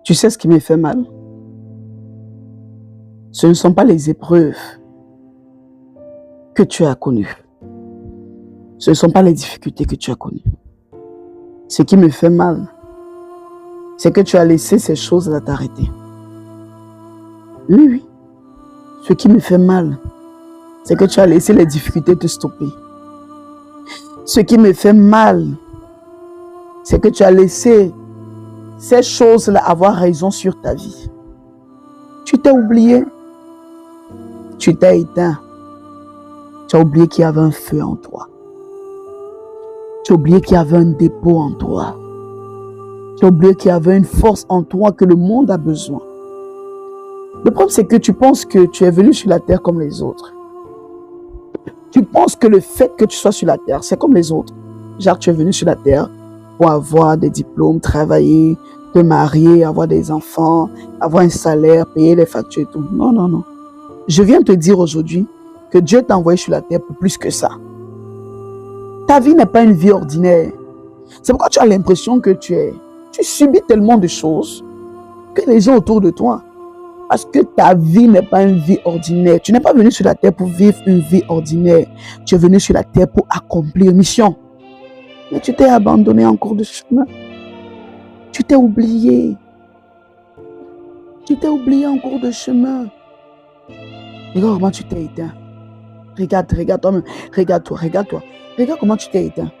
Tu sais ce qui me fait mal? Ce ne sont pas les épreuves que tu as connues. Ce ne sont pas les difficultés que tu as connues. Ce qui me fait mal, c'est que tu as laissé ces choses-là t'arrêter. Oui, oui. Ce qui me fait mal, c'est que tu as laissé les difficultés te stopper. Ce qui me fait mal, c'est que tu as laissé ces choses-là avoir raison sur ta vie. Tu t'es oublié. Tu t'es éteint. Tu as oublié qu'il y avait un feu en toi. Tu as oublié qu'il y avait un dépôt en toi. Tu as oublié qu'il y avait une force en toi que le monde a besoin. Le problème, c'est que tu penses que tu es venu sur la terre comme les autres. Tu penses que le fait que tu sois sur la terre, c'est comme les autres. Genre, tu es venu sur la terre pour avoir des diplômes, travailler, te marier, avoir des enfants, avoir un salaire, payer les factures et tout. Non, non, non. Je viens te dire aujourd'hui que Dieu t'a envoyé sur la terre pour plus que ça. Ta vie n'est pas une vie ordinaire. C'est pourquoi tu as l'impression que tu subis tellement de choses que les gens autour de toi. Parce que ta vie n'est pas une vie ordinaire. Tu n'es pas venu sur la terre pour vivre une vie ordinaire. Tu es venu sur la terre pour accomplir une mission. Mais tu t'es abandonné en cours de chemin. Tu t'es oublié. Tu t'es oublié en cours de chemin. Regarde comment tu t'es éteint. Regarde toi-même. Regarde-toi. Regarde comment tu t'es éteint.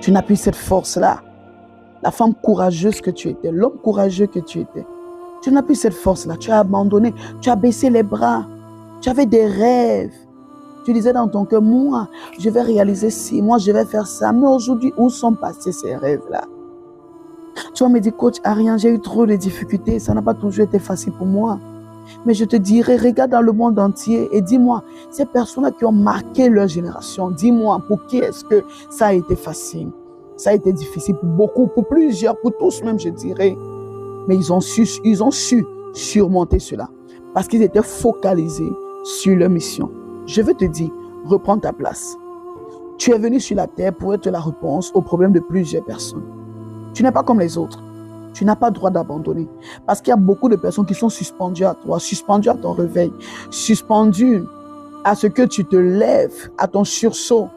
Tu n'as plus cette force-là. La femme courageuse que tu étais. L'homme courageux que tu étais. Tu n'as plus cette force-là. Tu as abandonné. Tu as baissé les bras. Tu avais des rêves. Tu disais dans ton cœur, moi, je vais réaliser ci. Moi, je vais faire ça. Mais aujourd'hui, où sont passés ces rêves-là? Tu vas me dire, coach, Ariane, j'ai eu trop de difficultés. Ça n'a pas toujours été facile pour moi. Mais je te dirais, regarde dans le monde entier et dis-moi, ces personnes-là qui ont marqué leur génération, dis-moi, pour qui est-ce que ça a été facile? Ça a été difficile pour beaucoup, pour plusieurs, pour tous même, je dirais. Mais ils ont su surmonter cela parce qu'ils étaient focalisés sur leur mission. Je veux te dire, reprends ta place. Tu es venu sur la terre pour être la réponse aux problèmes de plusieurs personnes. Tu n'es pas comme les autres. Tu n'as pas le droit d'abandonner. Parce qu'il y a beaucoup de personnes qui sont suspendues à toi, suspendues à ton réveil, suspendues à ce que tu te lèves, à ton sursaut,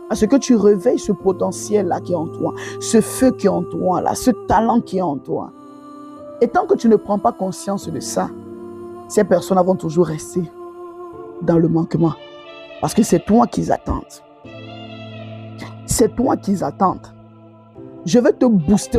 à ce que tu réveilles ce potentiel-là qui est en toi, ce feu qui est en toi, là, ce talent qui est en toi. Et tant que tu ne prends pas conscience de ça, ces personnes vont toujours rester dans le manquement. Parce que c'est toi qu'ils attendent. C'est toi qu'ils attendent. Je vais te booster.